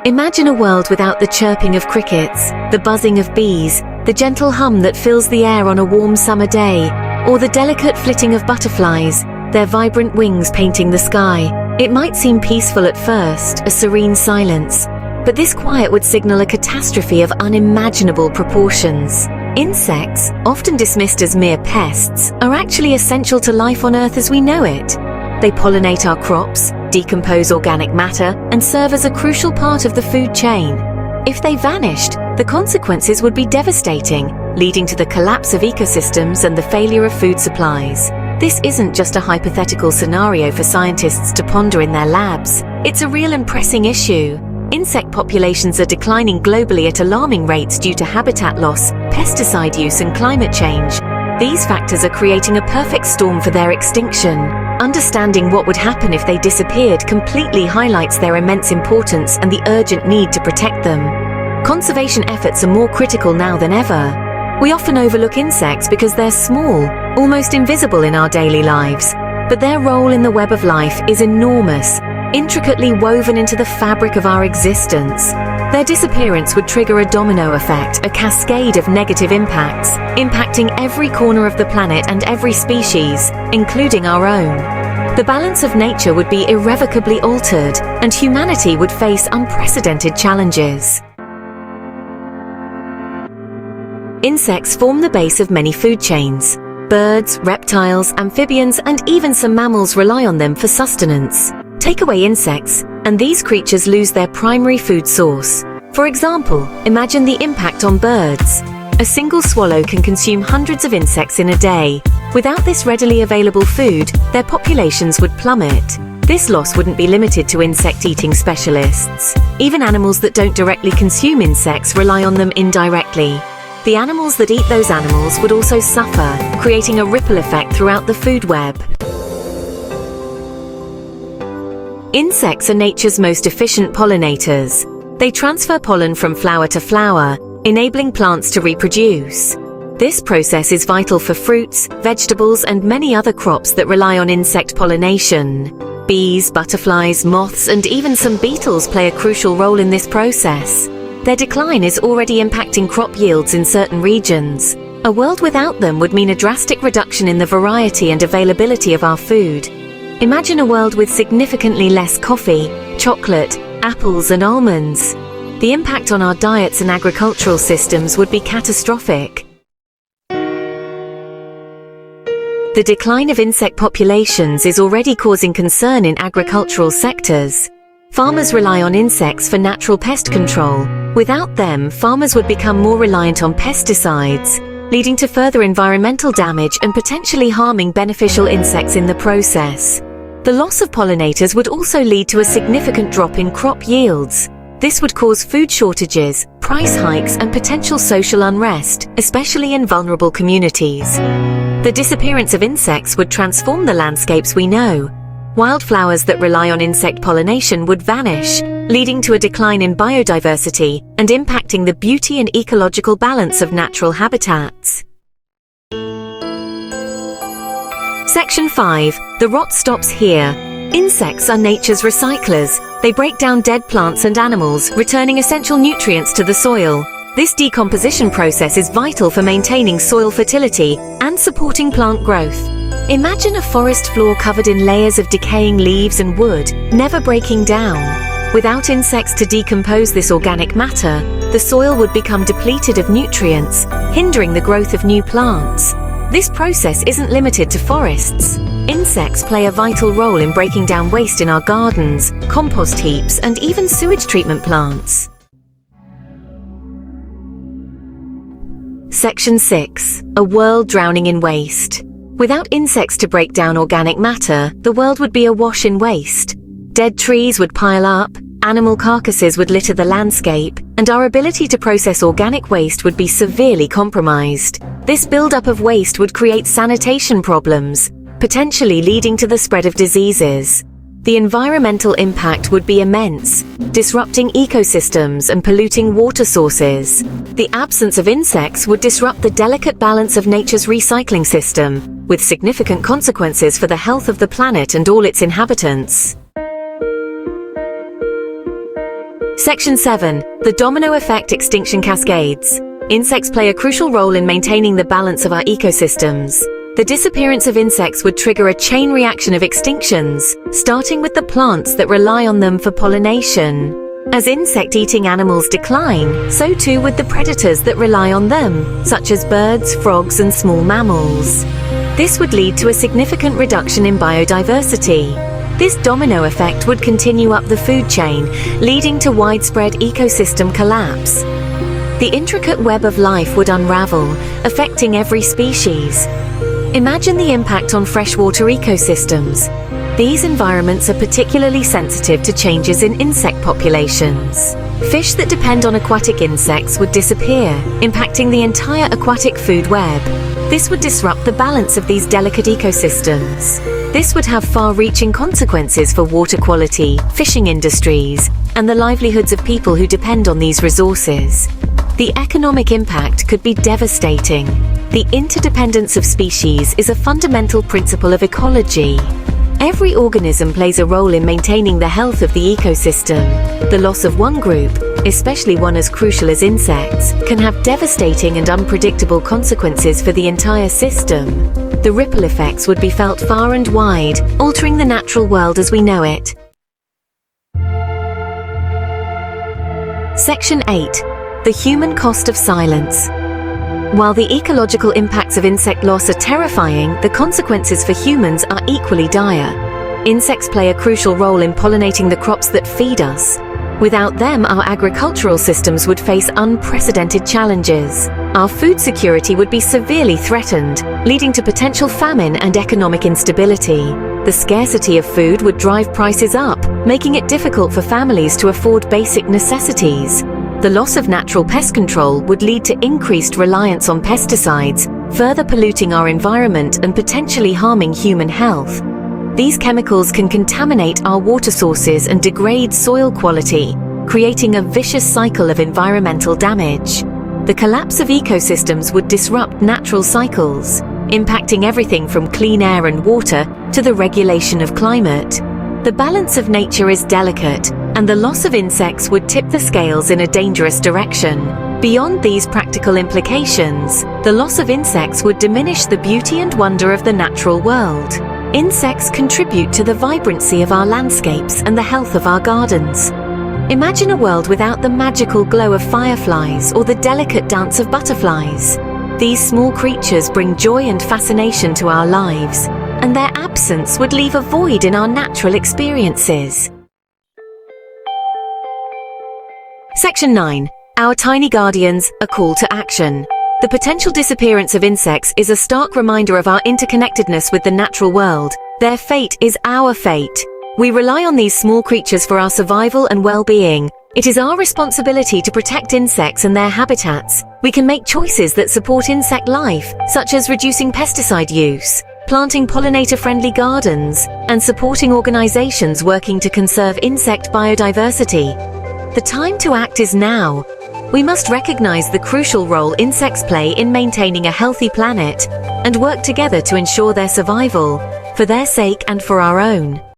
Imagine a world without the chirping of crickets, the buzzing of bees, the gentle hum that fills the air on a warm summer day, or the delicate flitting of butterflies, their vibrant wings painting the sky. It might seem peaceful at first, a serene silence, but this quiet would signal a catastrophe of unimaginable proportions. Insects, often dismissed as mere pests, are actually essential to life on Earth as we know it. They pollinate our crops, decompose organic matter, and serve as a crucial part of the food chain. If they vanished, the consequences would be devastating, leading to the collapse of ecosystems and the failure of food supplies. This isn't just a hypothetical scenario for scientists to ponder in their labs. It's a real and pressing issue. Insect populations are declining globally at alarming rates due to habitat loss, pesticide use, and climate change. These factors are creating a perfect storm for their extinction. Understanding what would happen if they disappeared completely highlights their immense importance and the urgent need to protect them. Conservation efforts are more critical now than ever. We often overlook insects because they're small, almost invisible in our daily lives. But their role in the web of life is enormous, intricately woven into the fabric of our existence. Their disappearance would trigger a domino effect, a cascade of negative impacts, impacting every corner of the planet and every species, including our own. The balance of nature would be irrevocably altered, and humanity would face unprecedented challenges. Insects form the base of many food chains. Birds, reptiles, amphibians, and even some mammals rely on them for sustenance. Take away insects, and these creatures lose their primary food source. For example, imagine the impact on birds. A single swallow can consume hundreds of insects in a day. Without this readily available food, their populations would plummet. This loss wouldn't be limited to insect-eating specialists. Even animals that don't directly consume insects rely on them indirectly. The animals that eat those animals would also suffer, creating a ripple effect throughout the food web. Insects are nature's most efficient pollinators. They transfer pollen from flower to flower, enabling plants to reproduce. This process is vital for fruits, vegetables, and many other crops that rely on insect pollination. Bees, butterflies, moths, and even some beetles play a crucial role in this process. Their decline is already impacting crop yields in certain regions. A world without them would mean a drastic reduction in the variety and availability of our food. Imagine a world with significantly less coffee, chocolate, apples, and almonds. The impact on our diets and agricultural systems would be catastrophic. The decline of insect populations is already causing concern in agricultural sectors. Farmers rely on insects for natural pest control. Without them, farmers would become more reliant on pesticides, leading to further environmental damage and potentially harming beneficial insects in the process. The loss of pollinators would also lead to a significant drop in crop yields. This would cause food shortages, price hikes, and potential social unrest, especially in vulnerable communities. The disappearance of insects would transform the landscapes we know. Wildflowers that rely on insect pollination would vanish, leading to a decline in biodiversity and impacting the beauty and ecological balance of natural habitats. Section 5. The rot stops here. Insects are nature's recyclers. They break down dead plants and animals, returning essential nutrients to the soil. This decomposition process is vital for maintaining soil fertility and supporting plant growth. Imagine a forest floor covered in layers of decaying leaves and wood, never breaking down. Without insects to decompose this organic matter, the soil would become depleted of nutrients, hindering the growth of new plants. This process isn't limited to forests. Insects play a vital role in breaking down waste in our gardens, compost heaps, and even sewage treatment plants. Section 6. A world drowning in waste. Without insects to break down organic matter, the world would be awash in waste. Dead trees would pile up, animal carcasses would litter the landscape, and our ability to process organic waste would be severely compromised. This buildup of waste would create sanitation problems, potentially leading to the spread of diseases. The environmental impact would be immense, disrupting ecosystems and polluting water sources. The absence of insects would disrupt the delicate balance of nature's recycling system, with significant consequences for the health of the planet and all its inhabitants. Section 7. The domino effect extinction cascades. Insects play a crucial role in maintaining the balance of our ecosystems. The disappearance of insects would trigger a chain reaction of extinctions, starting with the plants that rely on them for pollination. As insect-eating animals decline, so too would the predators that rely on them, such as birds, frogs, and small mammals. This would lead to a significant reduction in biodiversity. This domino effect would continue up the food chain, leading to widespread ecosystem collapse. The intricate web of life would unravel, affecting every species. Imagine the impact on freshwater ecosystems. These environments are particularly sensitive to changes in insect populations. Fish that depend on aquatic insects would disappear, impacting the entire aquatic food web. This would disrupt the balance of these delicate ecosystems. This would have far-reaching consequences for water quality, fishing industries, and the livelihoods of people who depend on these resources. The economic impact could be devastating. The interdependence of species is a fundamental principle of ecology. Every organism plays a role in maintaining the health of the ecosystem. The loss of one group, especially one as crucial as insects, can have devastating and unpredictable consequences for the entire system. The ripple effects would be felt far and wide, altering the natural world as we know it. Section 8. The human cost of silence. While the ecological impacts of insect loss are terrifying, the consequences for humans are equally dire. Insects play a crucial role in pollinating the crops that feed us. Without them, our agricultural systems would face unprecedented challenges. Our food security would be severely threatened, leading to potential famine and economic instability. The scarcity of food would drive prices up, making it difficult for families to afford basic necessities. The loss of natural pest control would lead to increased reliance on pesticides, further polluting our environment and potentially harming human health. These chemicals can contaminate our water sources and degrade soil quality, creating a vicious cycle of environmental damage. The collapse of ecosystems would disrupt natural cycles, impacting everything from clean air and water to the regulation of climate. The balance of nature is delicate, and the loss of insects would tip the scales in a dangerous direction. Beyond these practical implications, the loss of insects would diminish the beauty and wonder of the natural world. Insects contribute to the vibrancy of our landscapes and the health of our gardens. Imagine a world without the magical glow of fireflies or the delicate dance of butterflies. These small creatures bring joy and fascination to our lives, and their absence would leave a void in our natural experiences. Section 9. Our tiny guardians, a call to action. The potential disappearance of insects is a stark reminder of our interconnectedness with the natural world. Their fate is our fate. We rely on these small creatures for our survival and well-being. It is our responsibility to protect insects and their habitats. We can make choices that support insect life, such as reducing pesticide use, planting pollinator-friendly gardens, and supporting organizations working to conserve insect biodiversity. The time to act is now. We must recognize the crucial role insects play in maintaining a healthy planet and work together to ensure their survival, for their sake and for our own.